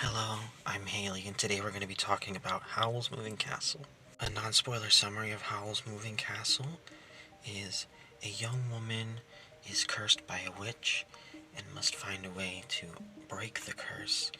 Hello, I'm Haley, and today we're going to be talking about Howl's Moving Castle. A non-spoiler summary of Howl's Moving Castle is a young woman is cursed by a witch and must find a way to break the curse.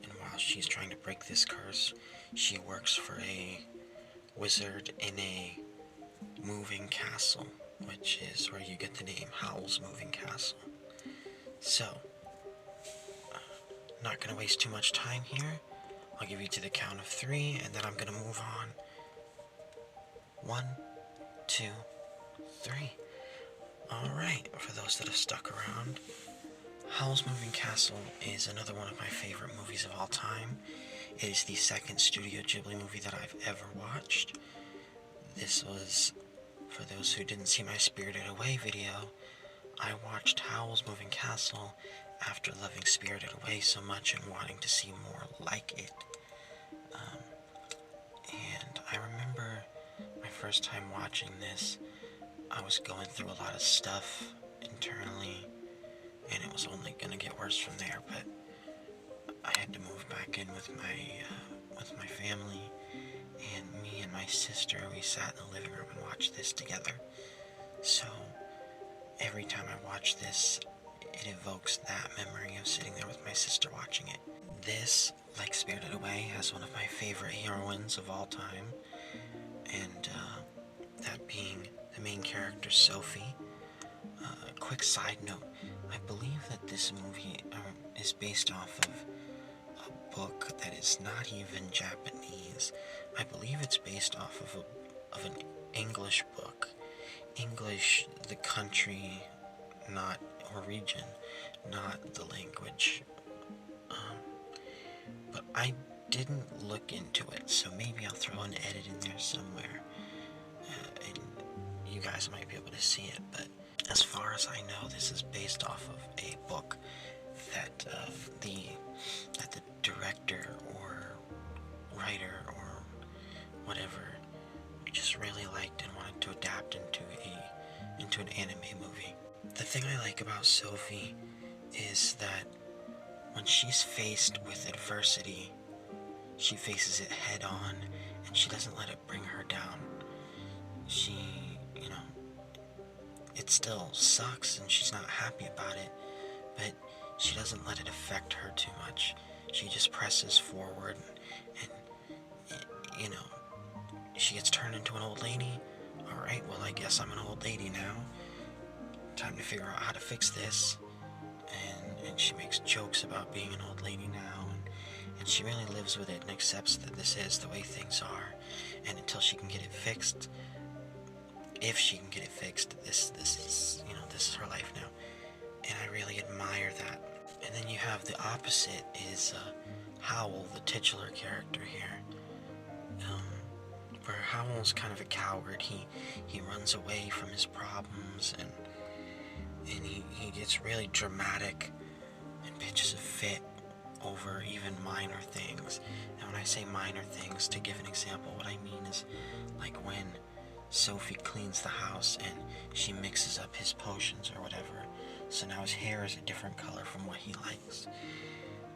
And while she's trying to break this curse, she works for a wizard in a moving castle, which is where you get the name Howl's Moving Castle. So, not going to waste too much time here. I'll give you to the count of 3, and then I'm going to move on. 1, 2, 3. Alright, for those that have stuck around, Howl's Moving Castle is another one of my favorite movies of all time. It is the second Studio Ghibli movie that I've ever watched. This was, for those who didn't see my Spirited Away video, I watched Howl's Moving Castle after loving Spirited Away so much and wanting to see more like it. And I remember my first time watching this, I was going through a lot of stuff internally, and it was only gonna get worse from there, but I had to move back in with my family, and me and my sister, we sat in the living room and watched this together. So every time I watch this, it evokes that memory of sitting there with my sister watching it. This, like Spirited Away, has one of my favorite heroines of all time, and that being the main character, Sophie. A quick side note, I believe that this movie is based off of a book that is not even Japanese. I believe it's based off of an English book. English, the country, not, or region, not the language. But I didn't look into it, so maybe I'll throw an edit in there somewhere, and you guys might be able to see it. But as far as I know, this is based off of a book that the director or writer or whatever just really liked and wanted to adapt into an anime movie. The thing I like about Sophie is that when she's faced with adversity, she faces it head on, and she doesn't let it bring her down. She, it still sucks, and she's not happy about it, but she doesn't let it affect her too much. She just presses forward, and she gets turned into an old lady. Alright, well, I guess I'm an old lady now. Time to figure out how to fix this. And she makes jokes about being an old lady now, and she really lives with it and accepts that this is the way things are, and until she can get it fixed, if she can get it fixed, this is her life now, and I really admire that. And then you have the opposite is Howl, the titular character here, where Howl's kind of a coward. He runs away from his problems, and he gets really dramatic and pitches a fit over even minor things. And when I say minor things, to give an example, what I mean is like when Sophie cleans the house and she mixes up his potions or whatever, so now his hair is a different color from what he likes.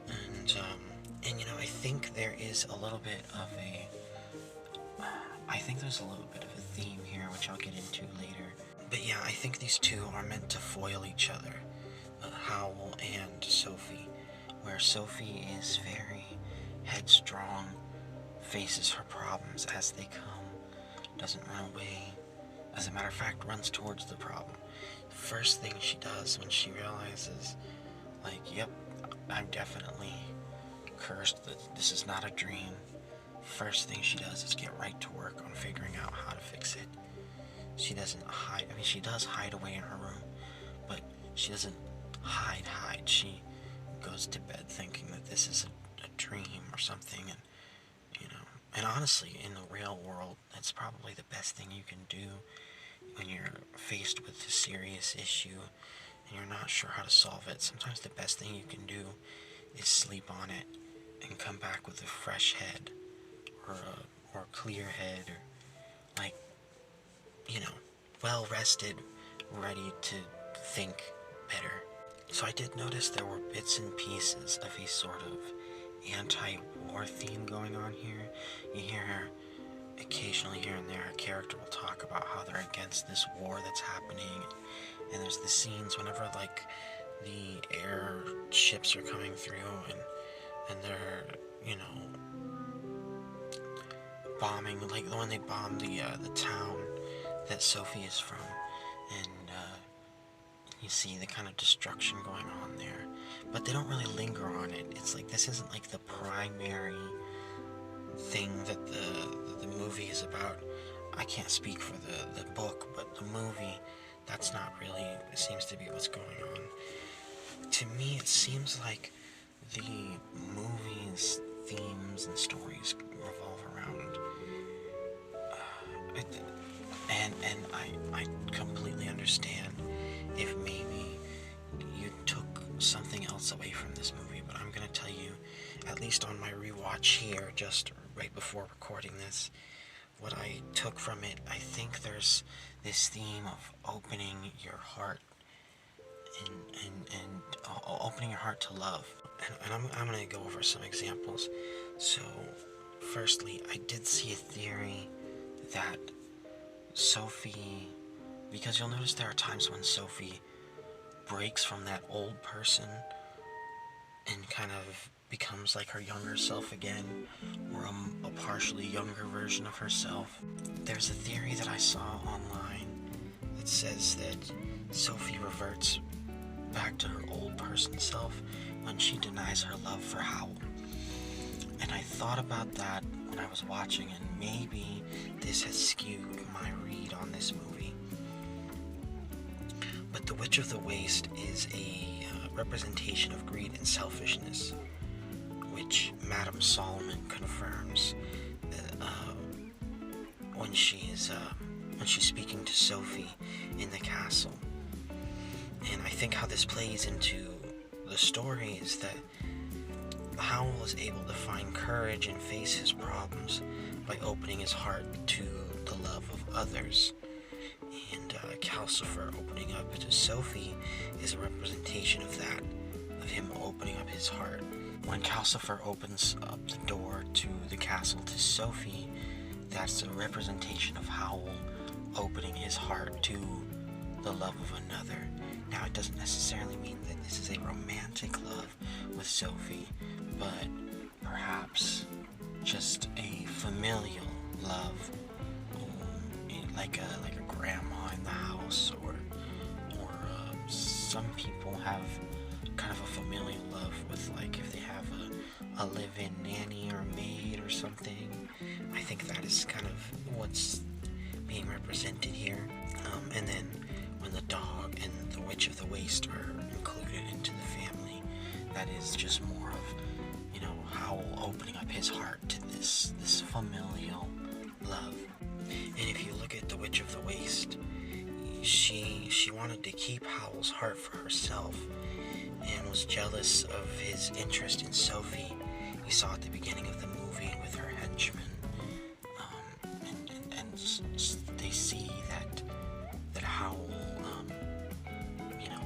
And I think there is a little bit of a theme here, which I'll get into later. But yeah, I think these two are meant to foil each other, Howl and Sophie, where Sophie is very headstrong, faces her problems as they come, doesn't run away, as a matter of fact, runs towards the problem. First thing she does when she realizes, yep, I'm definitely cursed, that this is not a dream, first thing she does is get right to work on figuring out how to fix it. She doesn't hide. I mean, she does hide away in her room, but she doesn't hide. She goes to bed thinking that this is a dream or something, and honestly, in the real world, that's probably the best thing you can do when you're faced with a serious issue and you're not sure how to solve it. Sometimes the best thing you can do is sleep on it and come back with a fresh head, or a clear head, or well rested, ready to think better. So I did notice there were bits and pieces of a sort of anti-war theme going on here. You hear occasionally here and there a character will talk about how they're against this war that's happening, and there's the scenes whenever like the airships are coming through and they're, you know, bombing, like when they bomb the town that Sophie is from, and you see the kind of destruction going on there, but they don't really linger on it. It's like this isn't like the primary thing that the movie is about. I can't speak for the book, but the movie, that's not really, it seems to be what's going on. To me, it seems like the movie's themes and stories revolve around and I completely understand if maybe you took something else away from this movie, but I'm gonna tell you, at least on my rewatch here, just right before recording this, what I took from it. I think there's this theme of opening your heart and opening your heart to love. And I'm going to go over some examples. So, firstly, I did see a theory that Sophie, because you'll notice there are times when Sophie breaks from that old person and kind of becomes like her younger self again, or a partially younger version of herself. There's a theory that I saw online that says that Sophie reverts back to her old person self when she denies her love for Howl. And I thought about that when I was watching, and maybe this has skewed my read on this movie. But the Witch of the Waste is a representation of greed and selfishness, which Madame Solomon confirms when she's speaking to Sophie in the castle. And I think how this plays into the story is that Howl is able to find courage and face his problems by opening his heart to the love of others. And Calcifer opening up to Sophie is a representation of that, of him opening up his heart. When Calcifer opens up the door to the castle to Sophie, that's a representation of Howl opening his heart to the love of another. Now, it doesn't necessarily mean that this is a romantic love with Sophie, but perhaps just a familial love, like a grandma in the house, or some people have kind of a familial love with, like, if they have a live-in nanny or maid or something. I think that is kind of what's being represented here. And then when the dog and the Witch of the Waste are included into the family, that is just more of, you know, Howl opening up his heart to this familial love. And if you look at the Witch of the Waste, she wanted to keep Howl's heart for herself and was jealous of his interest in Sophie. You saw at the beginning of the movie with her henchmen, and they see that Howl, you know,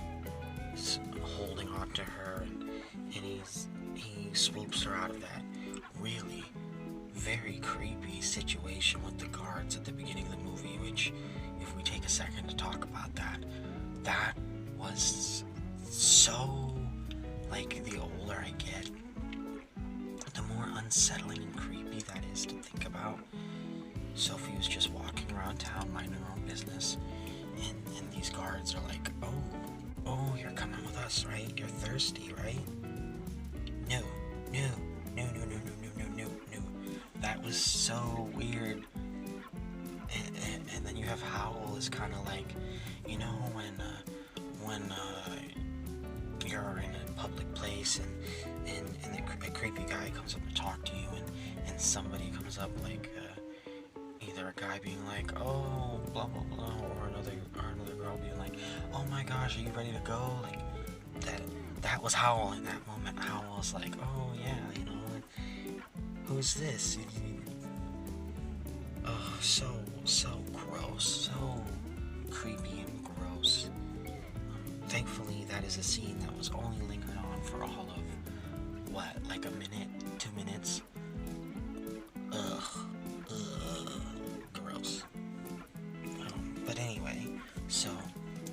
is holding on to her, and he swoops her out of that really very creepy situation with the guards at the beginning of the movie, which, if we take a second to talk about that was so, like, the older I get, the more unsettling and creepy that is to think about. Sophie was just walking around town minding her own business, and these guards are like, oh, you're coming with us, right? You're thirsty, right? No. That was so weird. And then you have Howl is kind of like, you know, when you're in a public place and a creepy guy comes up to talk to you, and somebody comes up, like either a guy being like, oh, blah blah blah, or another girl being like, oh my gosh, are you ready to go? Like, that was Howl in that moment. Howl was like, oh yeah, you know, who's this? Oh, so gross, so creepy and gross. Thankfully, that is a scene that was only lingered on for all of what, like a minute, 2 minutes? Ugh. Gross. But anyway, so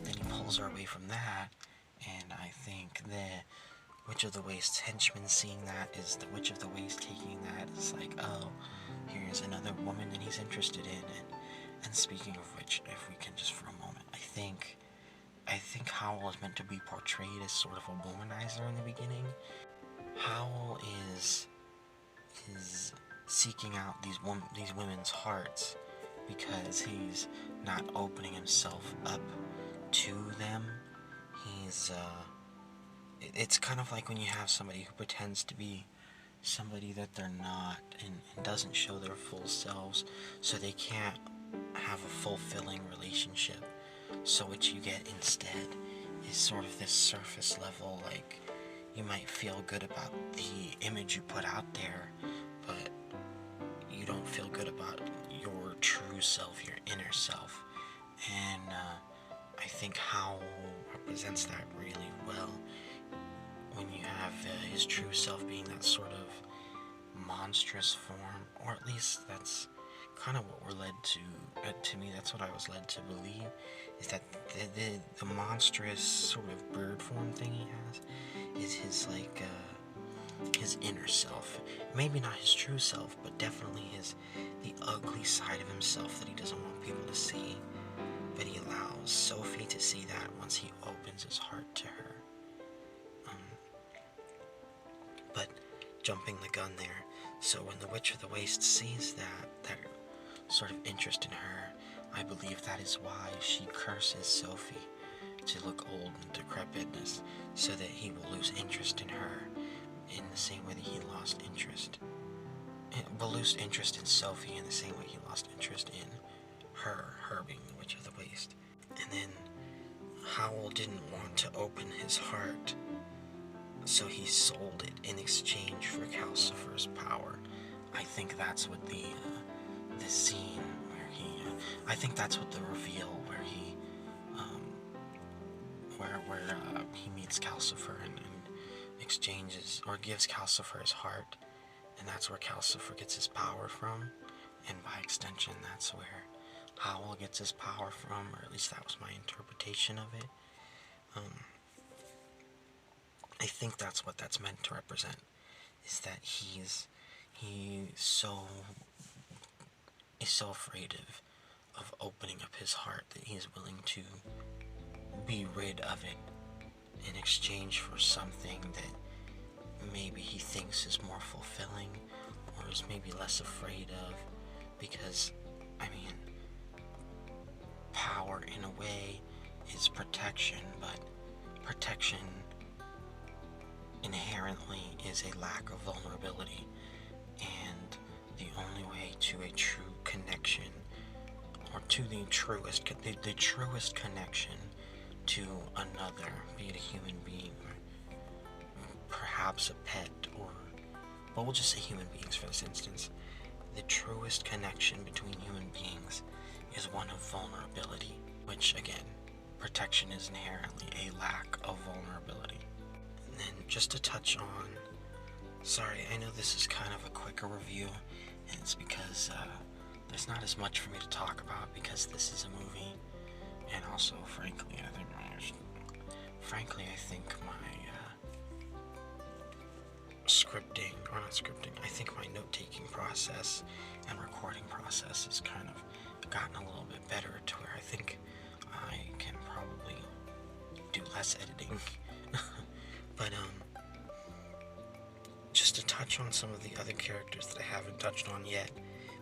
then he pulls her away from that, and I think the Witch of the Waste's henchman seeing that is the Witch of the Waste taking that is like, oh, here's another woman that he's interested in. And speaking of which, if we can just for a moment, I think Howl is meant to be portrayed as sort of a womanizer in the beginning. Howl is seeking out these women's hearts because he's not opening himself up to them. It's kind of like when you have somebody who pretends to be somebody that they're not and doesn't show their full selves, so they can't have a fulfilling relationship. So what you get instead is sort of this surface level, like, you might feel good about the image you put out there, but you don't feel good about your true self, your inner self. And I think Howl represents that really well, when you have his true self being that sort of monstrous form, or at least that's kind of what we're led to me, that's what I was led to believe, is that the monstrous sort of bird form thing he has is his, like, his inner self. Maybe not his true self, but definitely the ugly side of himself that he doesn't want people to see. But he allows Sophie to see that once he opens his heart to her. But jumping the gun there, so when the Witch of the Waste sees that sort of interest in her, I believe that is why she curses Sophie to look old and decrepitness, so that he will lose interest in her in the same way that he lost interest. Will lose interest in Sophie in the same way he lost interest in her being the Witch of the Waste. And then Howl didn't want to open his heart, so he sold it in exchange for Calcifer's power. I think that's what the scene where he, I think that's what the reveal where he, he meets Calcifer and exchanges, or gives Calcifer his heart, and that's where Calcifer gets his power from, and by extension, that's where Howl gets his power from, or at least that was my interpretation of it. I think that's what that's meant to represent, is that he's so afraid of opening up his heart that he's willing to be rid of it in exchange for something that maybe he thinks is more fulfilling, or is maybe less afraid of, because, I mean, power in a way is protection, but protection inherently is a lack of vulnerability, and the only way to a true connection, or to the truest connection to another, be it a human being, or perhaps a pet, but we'll just say human beings for this instance, the truest connection between human beings is one of vulnerability, which, again, protection is inherently a lack of vulnerability. And then just to touch on, sorry, I know this is kind of a quicker review, and it's because there's not as much for me to talk about because this is a movie, and also, frankly, I think my scripting, or not scripting, I think my note-taking process and recording process has kind of gotten a little bit better, to where I think I can probably do less editing. But just to touch on some of the other characters that I haven't touched on yet,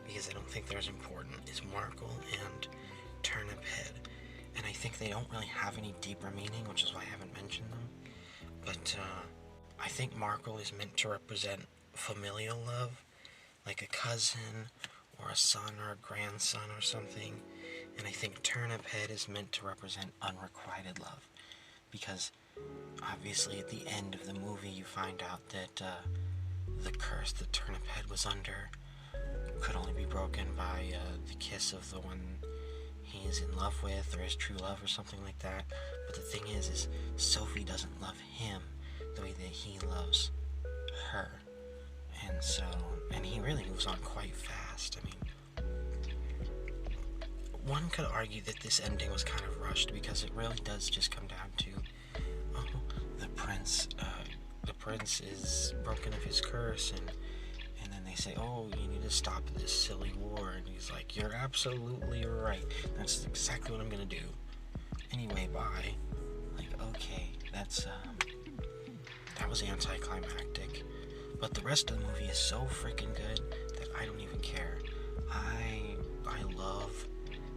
because I don't think they're as important, is Markle and Turnip Head. And I think they don't really have any deeper meaning, which is why I haven't mentioned them. But I think Markle is meant to represent familial love, like a cousin, or a son, or a grandson, or something. And I think Turnip Head is meant to represent unrequited love, because obviously at the end of the movie you find out that the curse that Turnip Head was under could only be broken by the kiss of the one he's in love with, or his true love, or something like that. But the thing is Sophie doesn't love him the way that he loves her. And he really moves on quite fast. I mean, one could argue that this ending was kind of rushed because it really does just come down to, oh, the prince is broken of his curse, and then they say, oh, you need to stop this silly war, and he's like, you're absolutely right. That's exactly what I'm gonna do. Anyway, bye. Like, okay, that was anticlimactic. But the rest of the movie is so freaking good that I don't even care. I love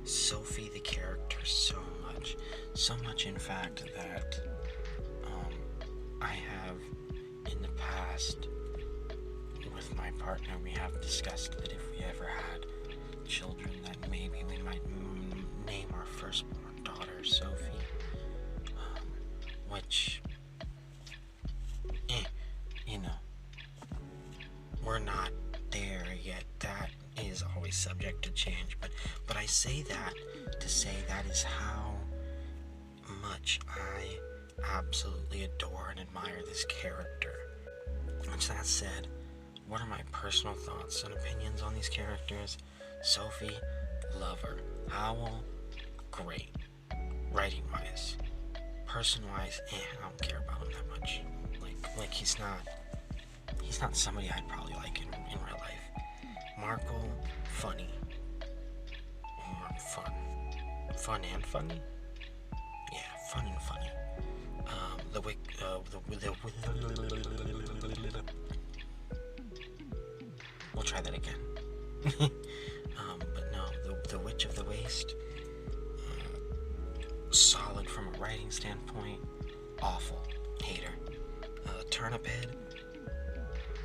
Sophie the character so much. So much, in fact, that I have in the past with my partner, we have discussed that if we ever had children, that maybe we might name our firstborn daughter Sophie. Which, you know, we're not there yet. That is always subject to change. But I say that to say that is how much I absolutely adore and admire this character. Which, that said, what are my personal thoughts and opinions on these characters? Sophie, love her. Howl, great. Writing wise. Person wise, I don't care about him that much. Like he's not somebody I'd probably like in real life. Markle, funny. Or fun. Fun and funny? Yeah, fun and funny. We'll try that again. But no, the Witch of the Waste, solid from a writing standpoint, awful, hater. Turnip Head,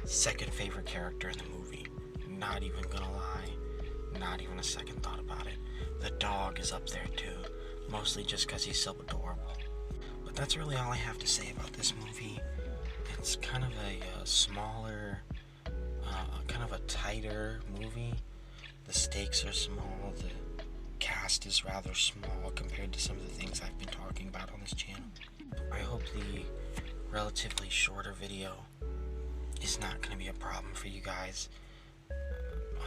second favorite character in the movie, not even gonna lie, not even a second thought about it. The dog is up there too, mostly just because he's so adorable. But that's really all I have to say about this movie. It's kind of a smaller, kind of a tighter movie. The stakes are small, the cast is rather small compared to some of the things I've been talking about on this channel. I hope the relatively shorter video is not going to be a problem for you guys.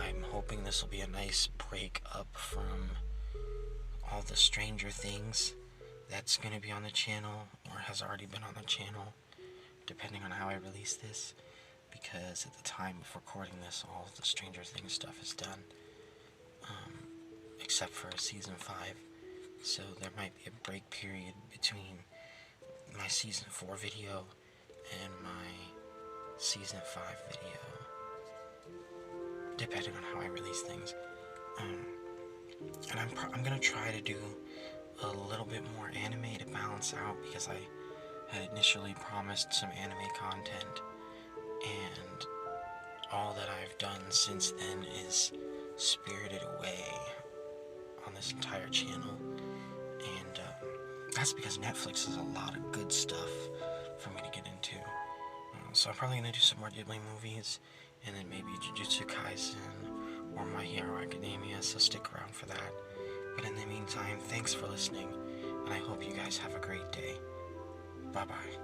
I'm hoping this will be a nice break up from all the Stranger Things that's going to be on the channel, or has already been on the channel, depending on how I release this, because at the time of recording this, all the Stranger Things stuff is done, except for season 5, so there might be a break period between my season 4 video and my season 5 video, depending on how I release things. And I'm gonna try to do a little bit more anime to balance out, because I had initially promised some anime content, and all that I've done since then is Spirited Away on this entire channel, and that's because Netflix has a lot of good stuff for me to get into. So I'm probably gonna do some more Ghibli movies, and then maybe Jujutsu Kaisen or My Hero Academia, so stick around for that. But in the meantime, thanks for listening, and I hope you guys have a great day. Bye-bye.